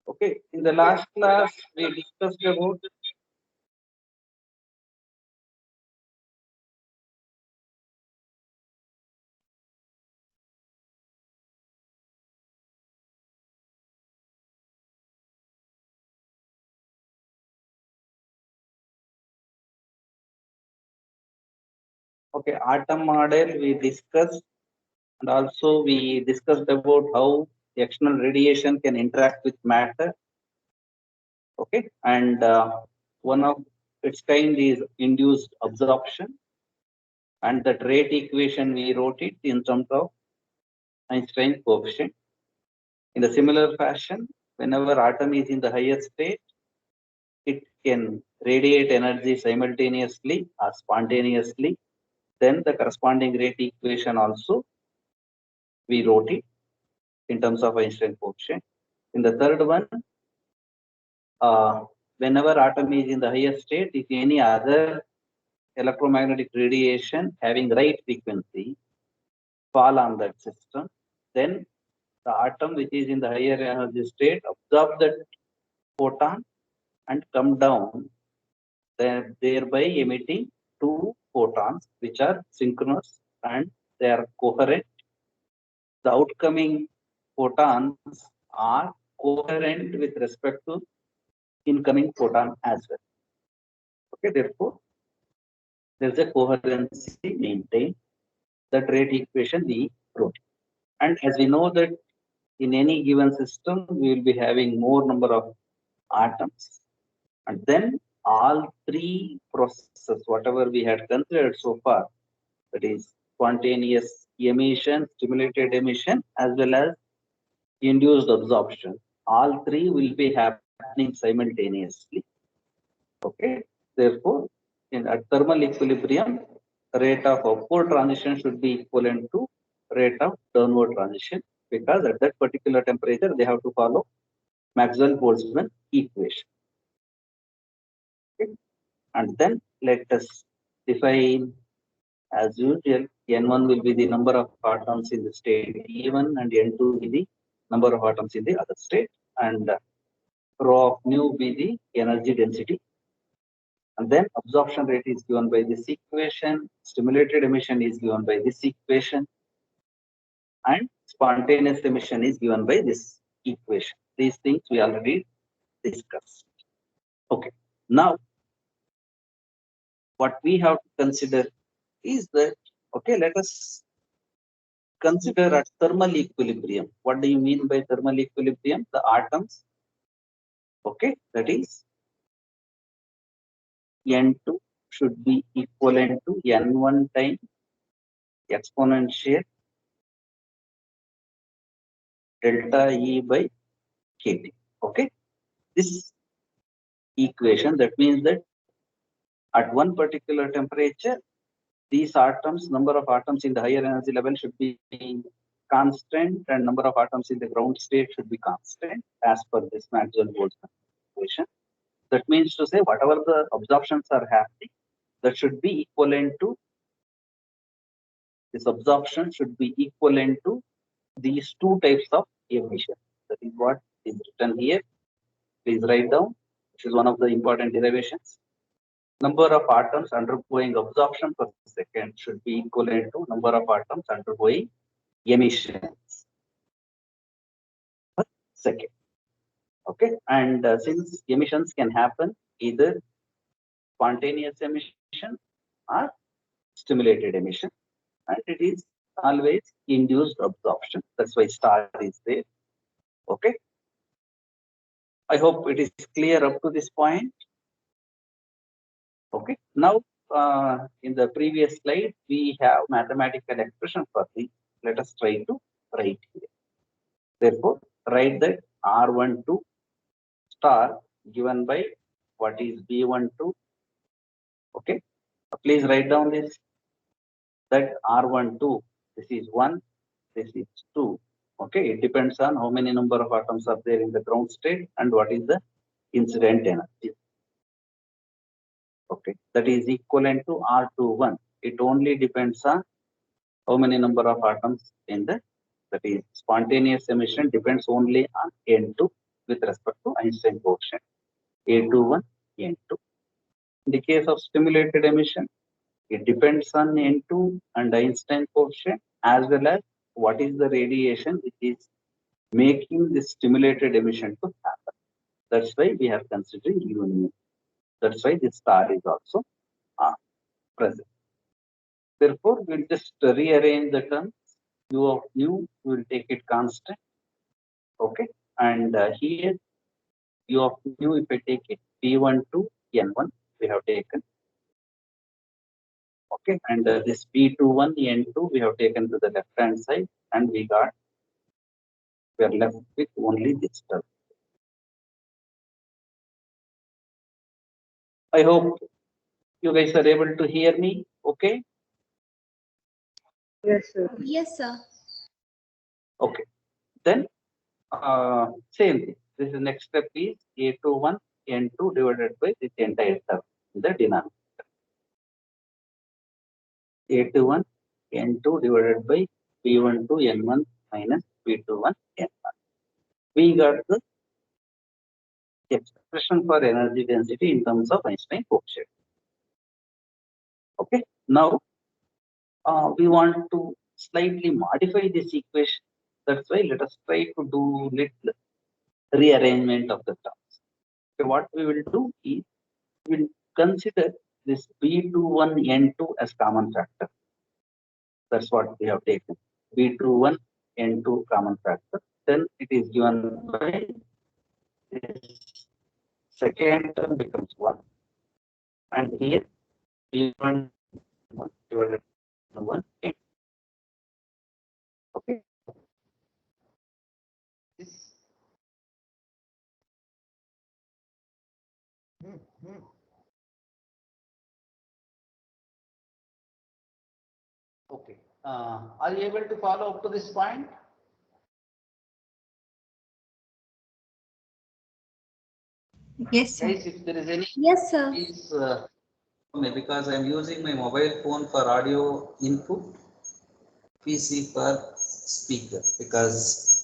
Okay, in the last class we discussed about atom model we discussed, and also we discussed about how external radiation can interact with matter. Okay, and one of its kind is induced absorption, and that rate equation we wrote it in terms of Einstein coefficient. In the similar fashion, whenever atom is in the higher state, it can radiate energy simultaneously or spontaneously. Then the corresponding rate equation also we wrote it in terms of Einstein coefficient. In the third one, whenever atom is in the higher state, if any other electromagnetic radiation having right frequency fall on that system, then the atom which is in the higher energy state absorb that photon and come down, thereby emitting two photons which are synchronous and they are coherent. The outcoming photons are coherent with respect to incoming photon as well. Okay, therefore, there is a coherency maintained. That rate equation we wrote. And as we know that in any given system, we will be having more number of atoms. And then all three processes, whatever we had considered so far, that is spontaneous emission, stimulated emission, as well as induced absorption, all three will be happening simultaneously. Okay, therefore, at thermal equilibrium, rate of upward transition should be equivalent to rate of downward transition, because at that particular temperature they have to follow Maxwell-Boltzmann equation. Okay. And then let us define, as usual, N1 will be the number of atoms in the state E1 and N2 will be the number of atoms in the other state, and rho of mu will be the energy density. And then absorption rate is given by this equation, stimulated emission is given by this equation, and spontaneous emission is given by this equation. These things we already discussed. Okay, now what we have to consider is that, okay, let us consider at thermal equilibrium. What do you mean by thermal equilibrium? The atoms, okay, that is N2 should be equivalent to N1 times exponential delta E by kT. Okay, this equation, that means that at one particular temperature, these atoms, number of atoms in the higher energy level should be constant, and number of atoms in the ground state should be constant as per this Maxwell-Boltzmann equation. That means to say whatever the absorptions are happening, that should be equivalent to, this absorption should be equivalent to these two types of emission. That is what is written here. Please write down. This is one of the important derivations. Number of atoms undergoing absorption per second should be equivalent to number of atoms undergoing emissions per second. Okay, and since emissions can happen either spontaneous emission or stimulated emission, and it is always induced absorption. That's why star is there. Okay, I hope it is clear up to this point. Okay, now in the previous slide we have mathematical expression for this. Let us try to write here. Therefore, write that R12 star given by what is B12. Okay, please write down this, that R12, this is 1, this is 2. Okay, it depends on how many number of atoms are there in the ground state and what is the incident energy. Okay, that is equivalent to R21. It only depends on how many number of atoms in the, that is spontaneous emission depends only on N2 with respect to Einstein coefficient. A21, N2. In the case of stimulated emission, it depends on N2 and Einstein coefficient as well as what is the radiation which is making this stimulated emission to happen. That's why we are considering U. That's why this star is also present. Therefore, we'll just rearrange the terms. U of nu, we'll take it constant. Okay. And here, U of nu, if I take it P1 to N1, we have taken. Okay. And this P21, N2, we have taken to the left hand side, and we are left with only this term. I hope you guys are able to hear me. Okay. Yes, sir. Yes, sir. Okay. Then same thing. This is next step is A21 N2 divided by this entire term in the denominator. A21 N2 divided by P12 N1 minus P21 N1. We got the expression for energy density in terms of Einstein coefficient. Okay. Now we want to slightly modify this equation. That's why let us try to do little rearrangement of the terms. So what we will do is we will consider this B21 N2 as common factor. That's what we have taken. B21 N2 common factor. Then it is given by this second term becomes 1. And here B1 divided by 1 N. Okay. Okay. Are you able to follow up to this point? Yes, sir. Guys, if there is any, Yes, sir. please because I am using my mobile phone for audio input, PC for speaker, because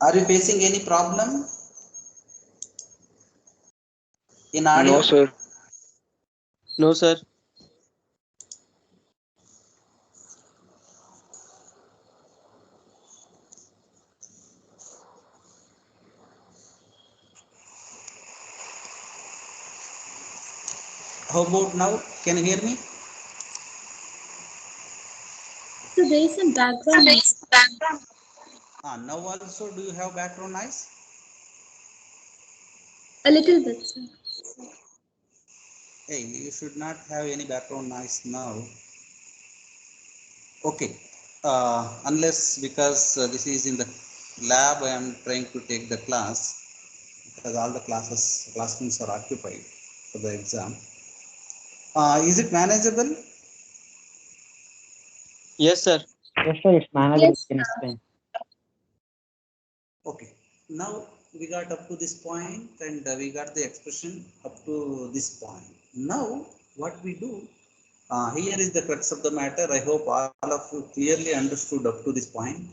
are you facing any problem in audio? No, sir. No, sir. How about now? Can you hear me? So there is some background noise. Now also, do you have background noise? A little bit, sir. Hey, you should not have any background noise now. Okay. Unless because this is in the lab, I am trying to take the class because all the classrooms are occupied for the exam. Is it manageable? Yes, sir. Yes, sir. It's manageable. Yes, You can sir. explain. Okay. Now we got up to this point and we got the expression up to this point. Now what we do, here is the crux of the matter. I hope all of you clearly understood up to this point.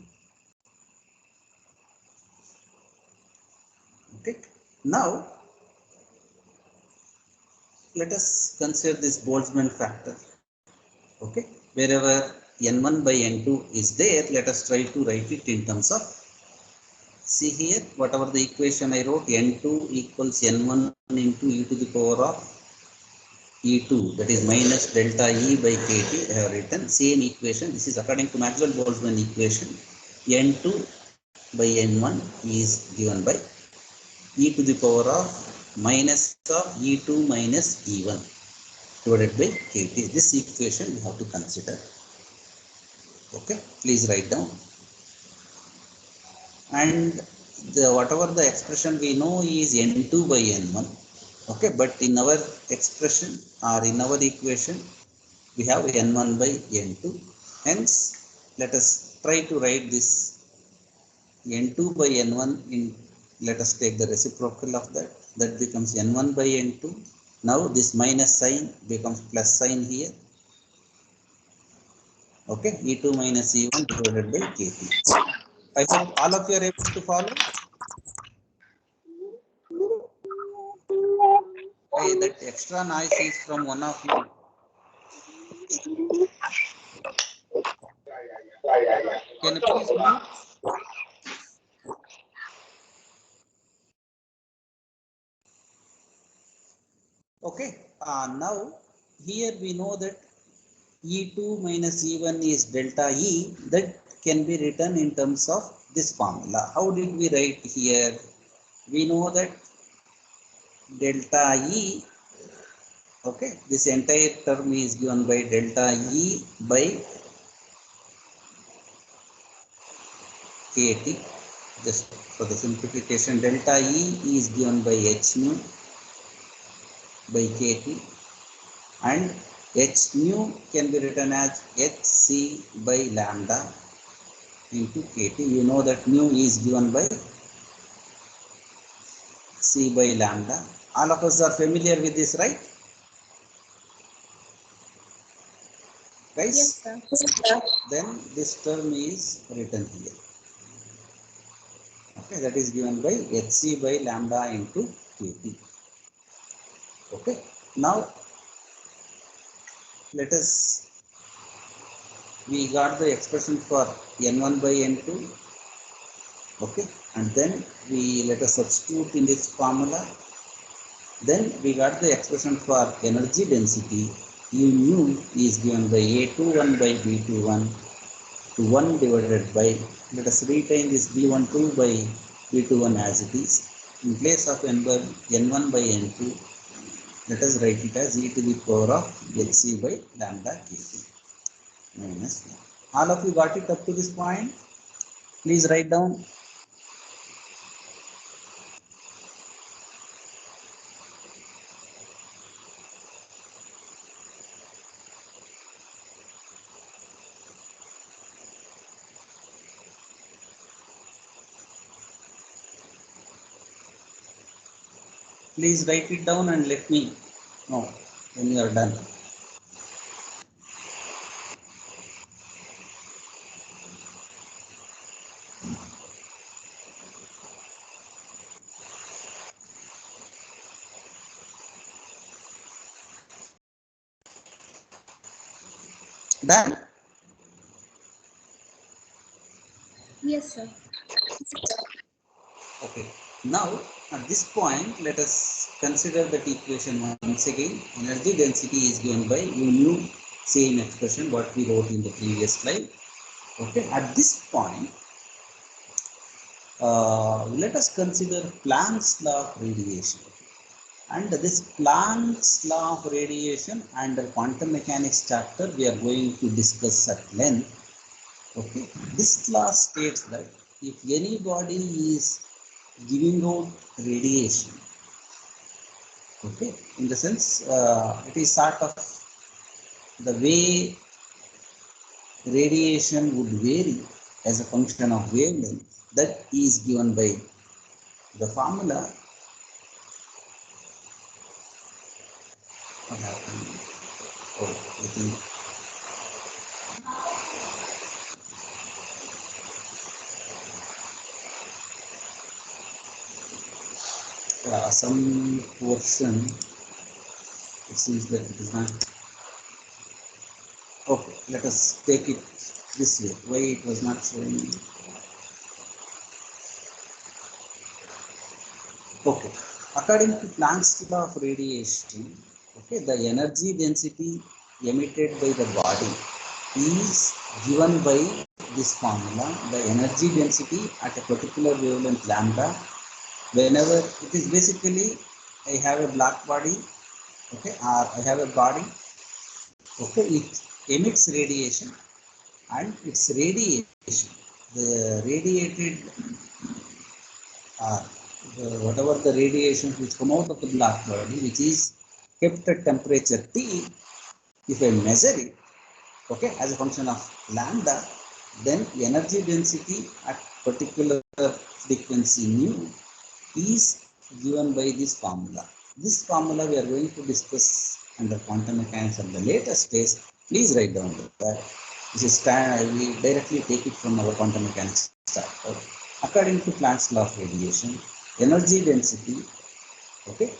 Okay. Now let us consider this Boltzmann factor. Okay. Wherever N1 by N2 is there, let us try to write it in terms of, see here, whatever the equation I wrote, N2 equals N1 into e to the power of E2, that is minus delta E by KT. I have written same equation. This is according to Maxwell-Boltzmann equation. N2 by N1 is given by e to the power of minus of E2 minus E1 divided by KT. This equation we have to consider. Okay, please write down. And whatever the expression we know is N2 by N1. Okay, but in our expression or in our equation, we have N1 by N2. Hence, let us try to write this N2 by N1 in, let us take the reciprocal of that, that becomes N1 by N2. Now this minus sign becomes plus sign here. Okay, E2 minus E1 divided by KT. I hope all of you are able to follow. Hey, that extra noise is from one of you. Can you please mute? Okay, now here we know that E2 minus E1 is delta E, that can be written in terms of this formula. How did we write here? We know that delta E, okay, this entire term is given by delta E by KT. Just for the simplification, delta E is given by H nu by KT, and H nu can be written as Hc by lambda into KT. You know that nu is given by C by lambda. All of us are familiar with this, right? Guys? Yes, sir. Then this term is written here. Okay, that is given by Hc by lambda into KT. Okay, now let us, we got the expression for N1 by N2. Okay, and then we let us substitute in this formula. Then we got the expression for energy density. U nu is given by A21 by B21 to 1 divided by, let us retain this B12 by B21 as it is. In place of N1 by N2, let us write it as e to the power of Hc by lambda Kt minus 1. All of you got it up to this point? Please write down. Please write it down and let me know when you are done. Done? Yes, sir. Okay. Now, at this point, let us consider that equation once again. Energy density is given by U nu, same expression what we wrote in the previous slide. Okay. At this point, let us consider Planck's law of radiation. And this Planck's law of radiation under quantum mechanics chapter, we are going to discuss at length. Okay. This law states that if anybody is giving out radiation, okay, in the sense it is sort of the way radiation would vary as a function of wavelength, that is given by the formula. What happened? Oh, I think some portion, it seems that it is not. Okay, let us take it this way. Why it was not showing? Okay, according to Planck's law of radiation, okay, the energy density emitted by the body is given by this formula. The energy density at a particular wavelength lambda, whenever it is basically, I have a black body, okay, or I have a body, okay, it emits radiation, and its radiation, the radiated whatever the radiations which come out of the black body, which is kept at temperature T, if I measure it, okay, as a function of lambda, then energy density at particular frequency nu is given by this formula. This formula we are going to discuss under quantum mechanics at the later stage. Please write down that. This is we directly take it from our quantum mechanics chapter. According to Planck's law of radiation, energy density, okay,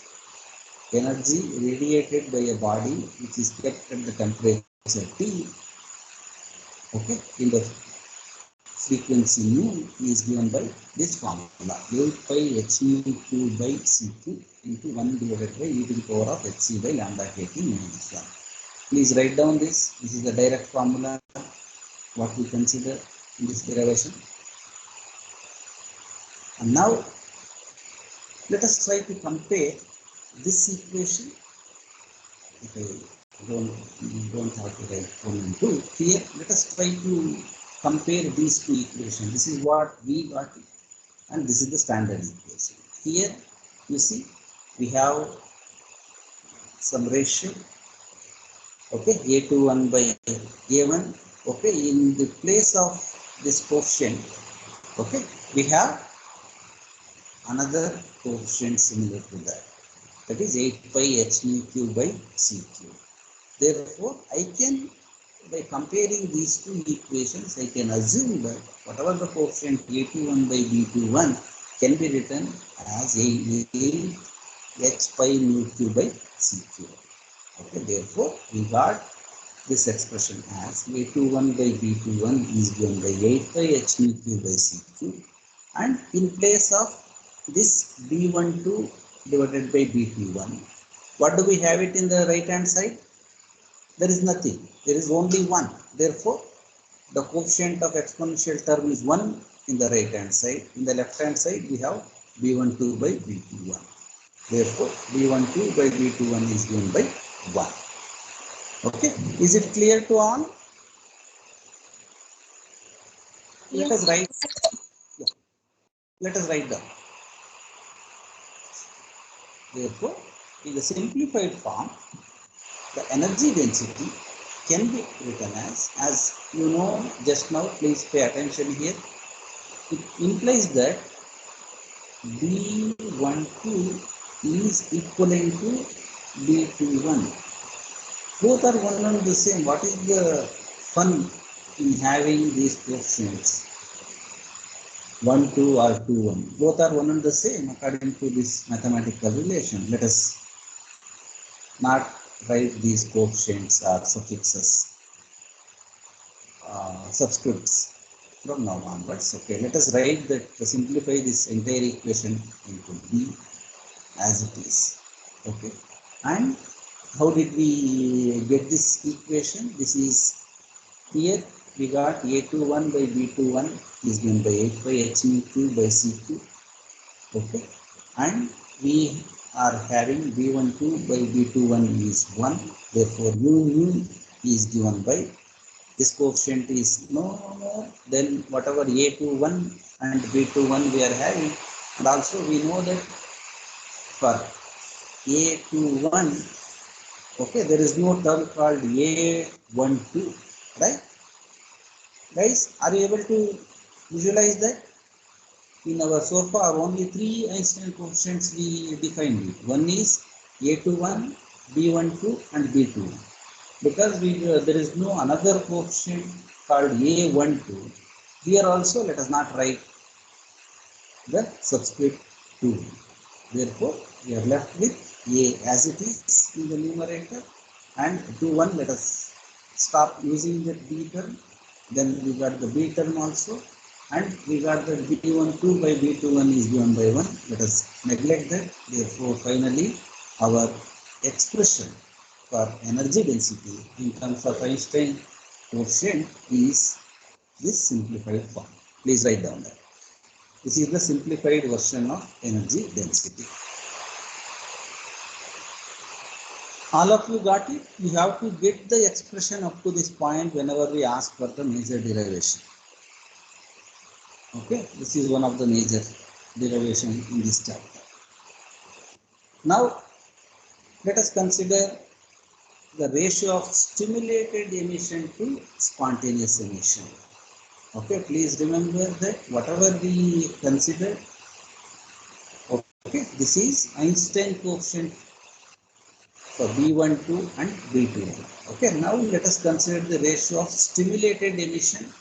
energy radiated by a body which is kept at the temperature T, okay, in the frequency nu is given by this formula 8 pi h nu q by c2 into 1 divided by e to the power of hc by lambda kt minus 1. Please write down this. This is the direct formula what we consider in this derivation. And now let us try to compare this equation. If I don't have to write 1 and 2 here, let us try to compare these two equations. This is what we got and this is the standard equation. Here you see we have some ratio, okay, a21 by a1, okay, in the place of this coefficient, okay, we have another coefficient similar to that, that is 8 pi h nu q by c cube. Therefore, I can, by comparing these two equations, I can assume that whatever the coefficient a21 by b21 can be written as a h pi nu q by c cube. Okay, therefore, we got this expression as a21 by b21 is given by 8 pi h nu q by c cube, and in place of this b12 divided by b21, what do we have it in the right hand side? There is nothing. There is only 1. Therefore, the coefficient of exponential term is 1 in the right hand side. In the left hand side, we have b12 by b21. Therefore, b12 by b21 is given by 1. Okay. Is it clear to all? Yes. Let us write. Yeah. Let us write down. Therefore, in the simplified form, the energy density can be written as you know just now, please pay attention here. It implies that B12 is equivalent to B21. Both are one and the same. What is the fun in having these coefficients? 1, 2 or 2, 1. Both are one and the same according to this mathematical relation. Let us not write these coefficients or suffixes, subscripts from now onwards. Okay, let us write that, simplify this entire equation into B as it is. Okay, and how did we get this equation? This is here we got a21 by b21 is given by 8 by h nu q by c2. Okay, and we are having b12 by b21 is 1. Therefore, u nu is given by this coefficient is no more than whatever a21 and b21 we are having, and also we know that for a21, okay, there is no term called a12, right? Guys, are you able to visualize that? In our so far only 3 Einstein coefficients we defined it. One is a21, b12 and b21. Because there is no another coefficient called a12. Here also let us not write the subscript 2. Therefore, we are left with a as it is in the numerator, and 21 let us stop using that b term. Then we got the b term also, and we got the b12 by b21 is given by 1. Let us neglect that. Therefore, finally, our expression for energy density in terms of Einstein coefficient is this simplified form. Please write down that. This is the simplified version of energy density. All of you got it? You have to get the expression up to this point whenever we ask for the major derivation. Okay, this is one of the major derivation in this chapter. Now, let us consider the ratio of stimulated emission to spontaneous emission. Okay, please remember that whatever we consider, okay, this is Einstein coefficient for B12 and B21. Okay, now let us consider the ratio of stimulated emission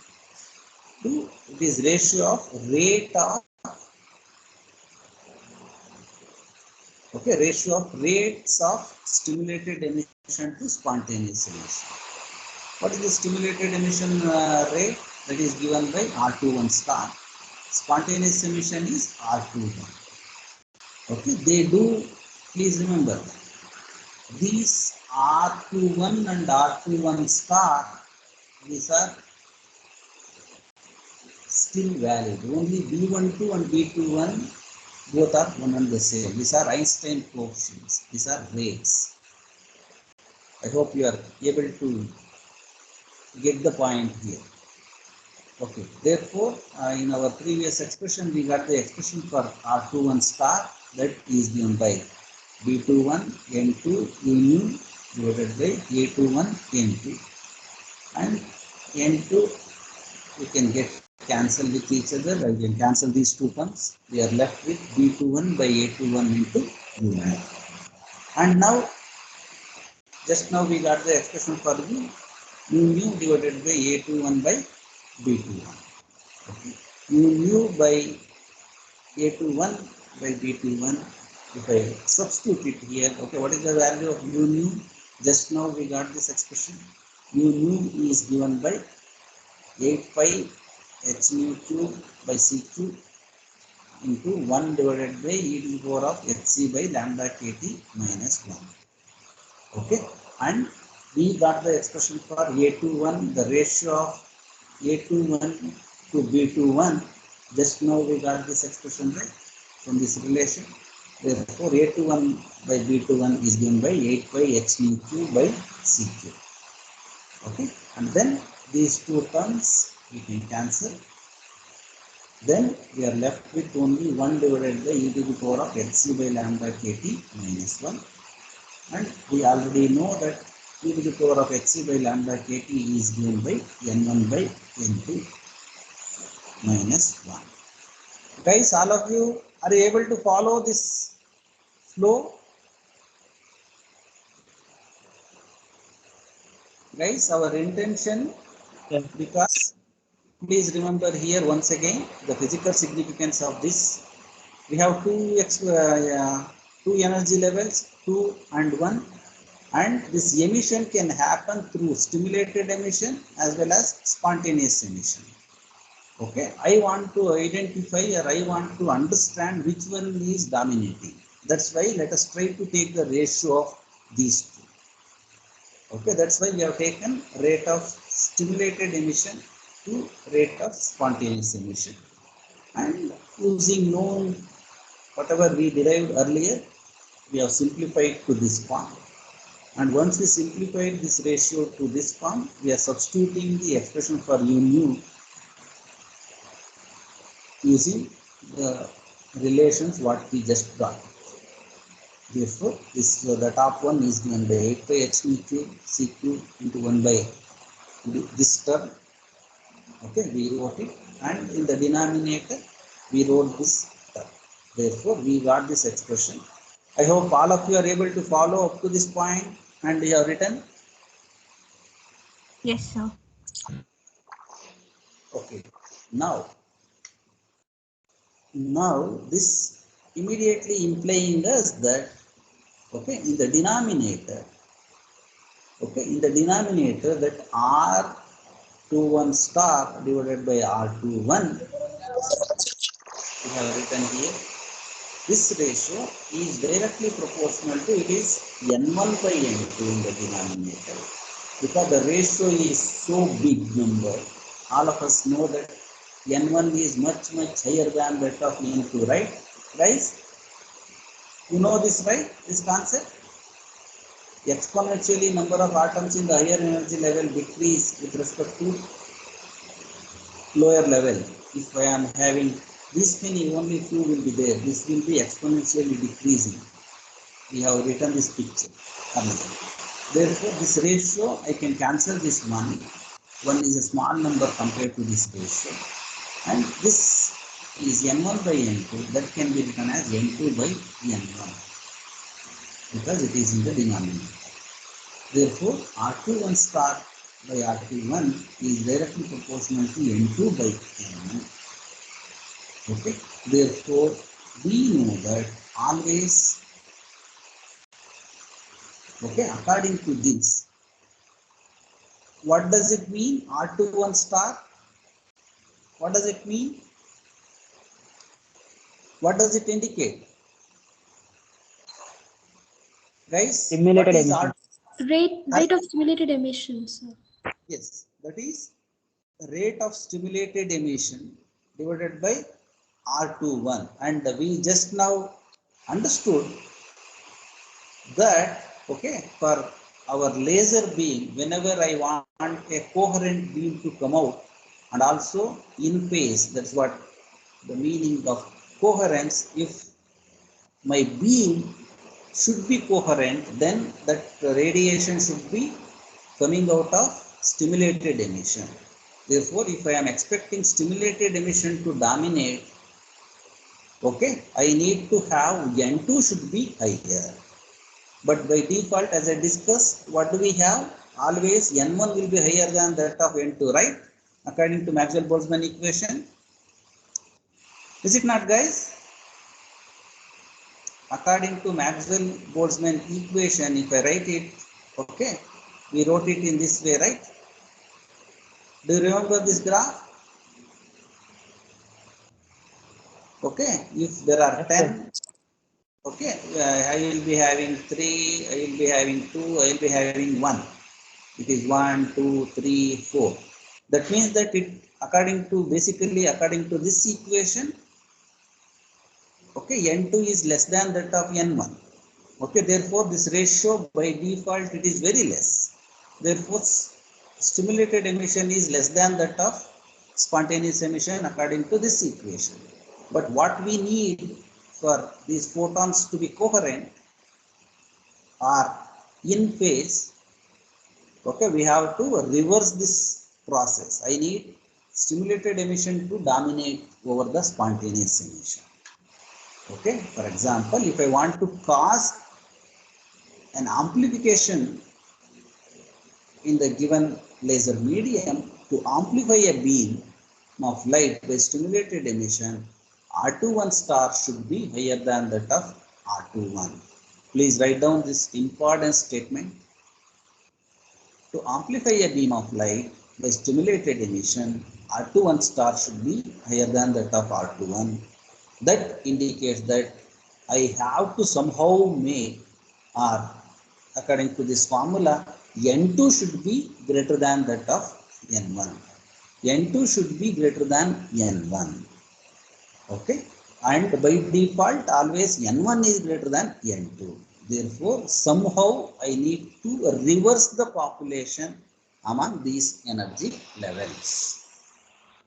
to this ratio of rate of, okay, ratio of rates of stimulated emission to spontaneous emission. What is the stimulated emission rate? That is given by R21 star. Spontaneous emission is R21. Okay, they do, please remember, these R21 and R21 star, these are still valid. Only B12 and B21 both are one and the same. These are Einstein coefficients. These are rates. I hope you are able to get the point here. Okay. Therefore, in our previous expression, we got the expression for R21 star, that is given by B21 N2 U divided by A21 N2, and N2 we can get cancel with each other. I can cancel these two terms. We are left with B21 by A21 into U1. And now, just now we got the expression for the U divided by A21 by B21. Okay. U by A21 by B21. If I substitute it here, okay, what is the value of U? Just now we got this expression. U is given by 8 pi h nu cube by c cube into 1 divided by e to the power of hc by lambda kt minus 1. Okay, and we got the expression for A21, the ratio of A21 to B21. Just now we got this expression right from this relation. Therefore, A21 by B21 is given by 8 pi h nu cube by c cube. Okay, and then these two terms we can cancel. Then we are left with only 1 divided by e to the power of hc by lambda kt minus 1. And we already know that e to the power of hc by lambda kt is given by n1 by n2 minus 1. Guys, all of you, are you able to follow this flow? Guys, our intention, Yeah. because please remember here once again the physical significance of this. We have two energy levels, 2 and 1, and this emission can happen through stimulated emission as well as spontaneous emission. Okay, I want to identify, or I want to understand which one is dominating. That's why let us try to take the ratio of these two. Okay, that's why we have taken rate of stimulated emission to rate of spontaneous emission, and using known whatever we derived earlier, we have simplified to this form. And once we simplified this ratio to this form, we are substituting the expression for U using the relations what we just got. Therefore, the top one is given by 8 by h nu cube c cube into 1 by this term. Okay, we wrote it, and in the denominator we wrote this term. Therefore, we got this expression. I hope all of you are able to follow up to this point, and you have written. Yes, sir. Okay, now this immediately implying us that, okay, in the denominator, that R21 star divided by R21, we have written here, this ratio is directly proportional to, it is N1 by N2 in the denominator. Because the ratio is so big number, all of us know that N1 is much higher than that of N2, right? Guys, you know this, right? This concept? Exponentially number of atoms in the higher energy level decrease with respect to lower level. If I am having this many, only few will be there. This will be exponentially decreasing. We have written this picture. Therefore, this ratio, I can cancel this one. 1 is a small number compared to this ratio, and this is n1 by n2, that can be written as n2 by n1 because it is in the denominator. Therefore, R21 star by R21 is directly proportional to N2 by N1. Okay. Therefore, we know that always, okay, according to this, what does it mean? R21 star? What does it mean? What does it indicate? Guys, Stimulated what is emission. R? Rate of stimulated emission, sir. Yes, that is rate of stimulated emission divided by R21, and we just now understood that, okay, for our laser beam, whenever I want a coherent beam to come out and also in phase, that's what the meaning of coherence. If my beam should be coherent, then that radiation should be coming out of stimulated emission. Therefore, if I am expecting stimulated emission to dominate, okay, I need to have N2 should be higher. But by default, as I discussed, what do we have? Always N1 will be higher than that of N2, right? According to Maxwell-Boltzmann equation. Is it not, guys? According to Maxwell-Boltzmann equation, if I write it, okay, we wrote it in this way, right? Do you remember this graph? Okay, if there are 10, okay, I will be having 3, I will be having 2, I will be having 1. It is 1, 2, 3, 4. That means that it, according to this equation, okay, N2 is less than that of N1. Okay, therefore this ratio by default it is very less. Therefore, stimulated emission is less than that of spontaneous emission according to this equation. But what we need for these photons to be coherent or in phase, okay, we have to reverse this process. I need stimulated emission to dominate over the spontaneous emission. Okay, for example, if I want to cause an amplification in the given laser medium to amplify a beam of light by stimulated emission, R21 star should be higher than that of R21. Please write down this important statement. To amplify a beam of light by stimulated emission, R21 star should be higher than that of R21. That indicates that I have to somehow make, or according to this formula, N2 should be greater than that of N1. N2 should be greater than N1. Okay, and by default always N1 is greater than N2. Therefore, somehow I need to reverse the population among these energy levels.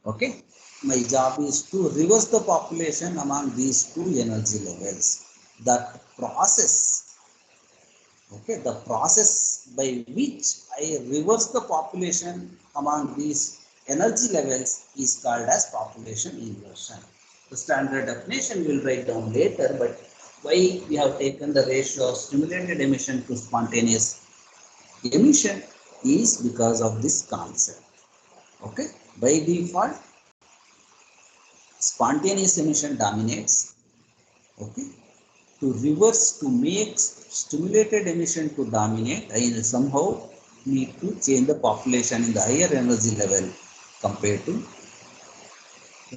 Okay, my job is to reverse the population among these two energy levels. That process, okay, the process by which I reverse the population among these energy levels is called as population inversion. The standard definition we'll write down later, but why we have taken the ratio of stimulated emission to spontaneous emission is because of this concept. Okay, by default, spontaneous emission dominates. Okay, to reverse, to make stimulated emission to dominate, I somehow need to change the population in the higher energy level compared to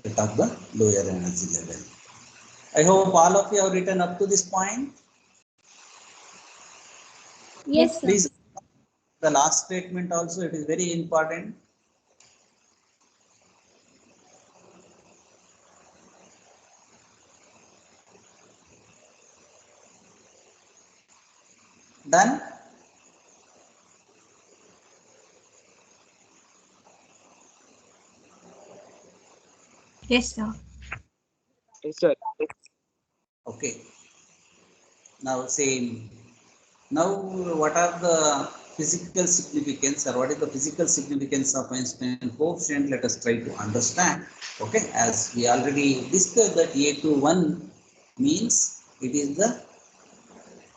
that of the lower energy level. I hope all of you have written up to this point. Yes, sir. Please, the last statement also, it is very important. Done? Yes, sir. Yes, sir. Okay. Now same. Now what are the physical significance, or what is the physical significance of Einstein coefficient? Let us try to understand. Okay, as we already discussed that A21 means it is the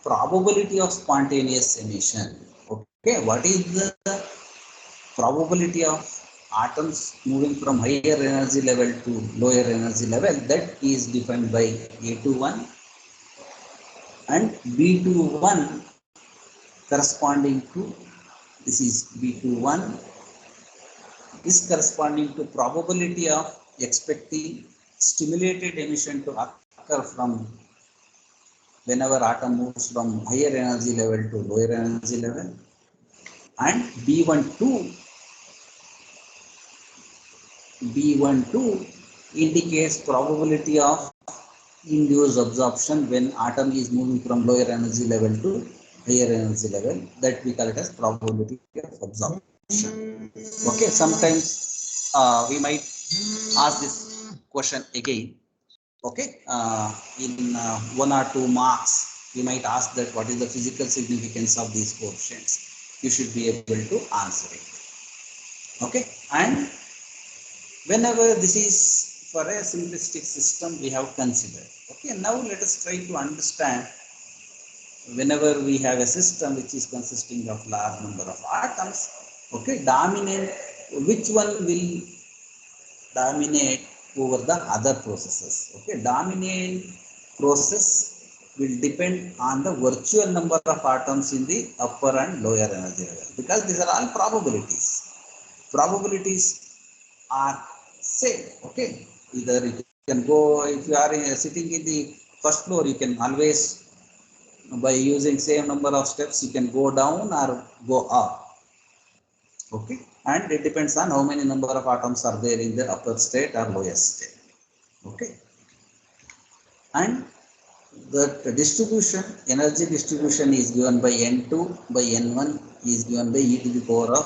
probability of spontaneous emission. Okay, what is the probability of atoms moving from higher energy level to lower energy level? That is defined by A21 and B21 corresponding to, this is B21 is corresponding to probability of expecting stimulated emission to occur from whenever atom moves from higher energy level to lower energy level, and B12 indicates probability of induced absorption when atom is moving from lower energy level to higher energy level, that we call it as probability of absorption. Okay, sometimes we might ask this question again. Okay, in 1 or 2 marks, we might ask that what is the physical significance of these coefficients. You should be able to answer it. Okay, and whenever this is for a simplistic system we have considered. Okay, now let us try to understand whenever we have a system which is consisting of large number of atoms. Okay, dominant, which one will dominate over the other processes? Okay, dominant process will depend on the virtual number of atoms in the upper and lower energy level, because these are all probabilities. Probabilities are same. Okay, either you can go, if you are sitting in the first floor, you can always, by using same number of steps, you can go down or go up. Okay, and it depends on how many number of atoms are there in the upper state or lower state. Okay, and the distribution, energy distribution is given by N2 by N1 is given by e to the power of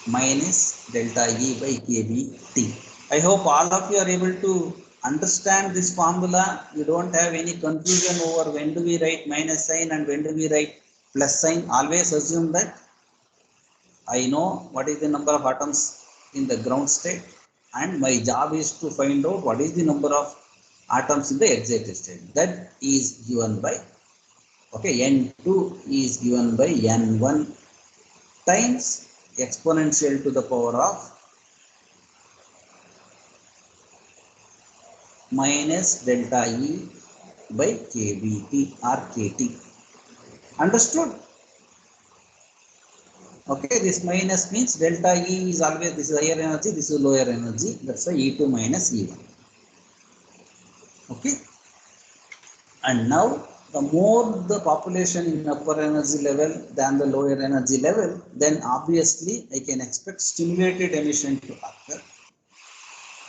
minus delta E by kBT. I hope all of you are able to understand this formula. You don't have any confusion over when do we write minus sign and when do we write plus sign. Always assume that I know what is the number of atoms in the ground state, and my job is to find out what is the number of atoms in the excited state. That is given by, okay, N2 is given by N1 times exponential to the power of minus delta E by kBT or KT. Understood? Okay, this minus means delta E is always, this is higher energy, this is lower energy. That's why E2 minus E1. Okay. And now the more the population in upper energy level than the lower energy level, then obviously I can expect stimulated emission to occur.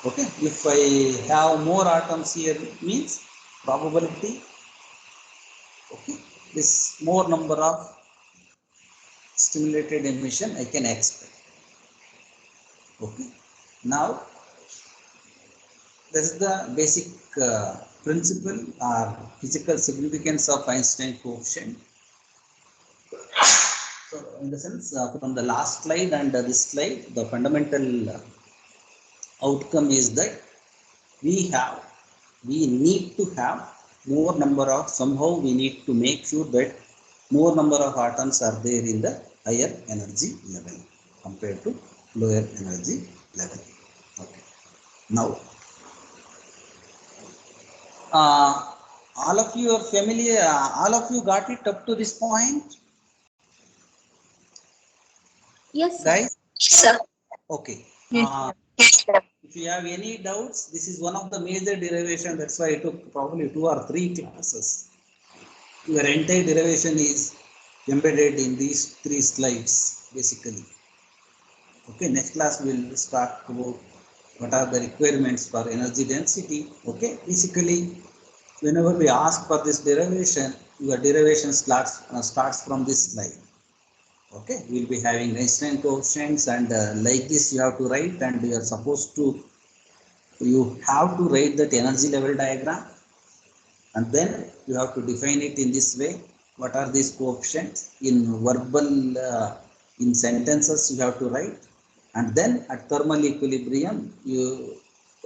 Okay, if I have more atoms here, means probability, okay, this more number of stimulated emission I can expect. Okay, now this is the basic principle or physical significance of Einstein coefficient. So in the sense, from the last slide and this slide, the fundamental outcome is that we need to have more number of, somehow we need to make sure that more number of atoms are there in the higher energy level compared to lower energy level. Okay, now all of you are familiar, all of you got it up to this point? Yes, sir. Guys? Sir. Okay. Yes. If you have any doubts, this is one of the major derivation. That's why I took probably 2 or 3 classes. Your entire derivation is embedded in these 3 slides, basically. Okay, next class we'll start about what are the requirements for energy density. Okay, basically, whenever we ask for this derivation, your derivation starts from this slide. Okay, we'll be having Einstein coefficients, and like this you have to write, and you are supposed to, you have to write that energy level diagram, and then you have to define it in this way. what are these coefficients in verbal, in sentences you have to write, and then at thermal equilibrium you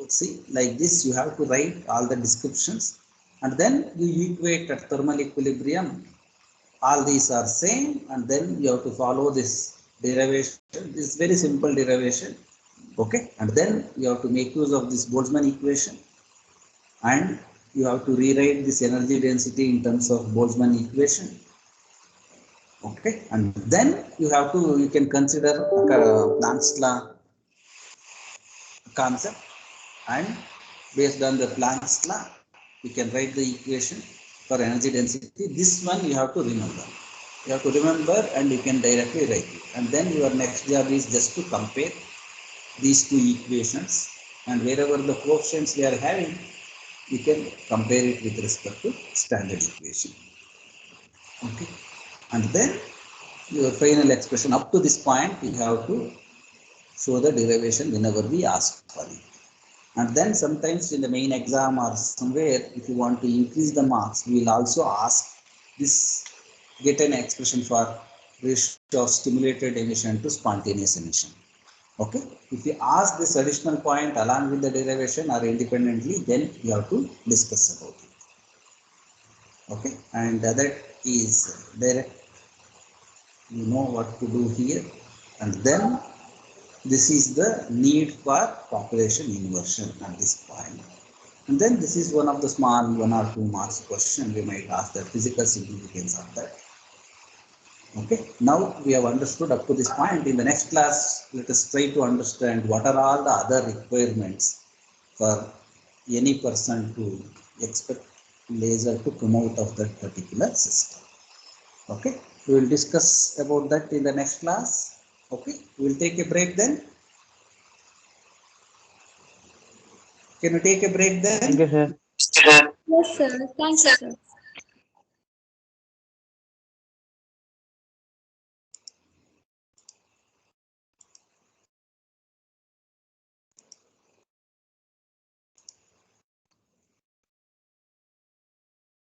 see like this, you have to write all the descriptions, and then you equate at thermal equilibrium, all these are same, and then you have to follow this derivation. This is very simple derivation, okay, and then you have to make use of this Boltzmann equation, and you have to rewrite this energy density in terms of Boltzmann equation, okay, and then you can consider Planck's law concept, and based on the Planck's law you can write the equation for energy density. This one you have to remember, and you can directly write it, and then your next job is just to compare these two equations, and wherever the coefficients we are having, you can compare it with respect to standard equation, okay, and then your final expression. Up to this point you have to show the derivation whenever we ask for it, and then sometimes in the main exam or somewhere, if you want to increase the marks, we will also ask this, get an expression for ratio of stimulated emission to spontaneous emission, okay. If you ask this additional point along with the derivation or independently, then you have to discuss about it, okay, and that is direct, you know what to do here, and then this is the need for population inversion at this point, and then this is one of the small 1 or 2 marks question, we might ask the physical significance of that, okay. Now we have understood up to this point. In the next class, let us try to understand what are all the other requirements for any person to expect laser to come out of that particular system, okay. We will discuss about that in the next class, okay. We will take a break then. Can you take a break then? Thank you, sir. Yes, sir. Thank you, sir.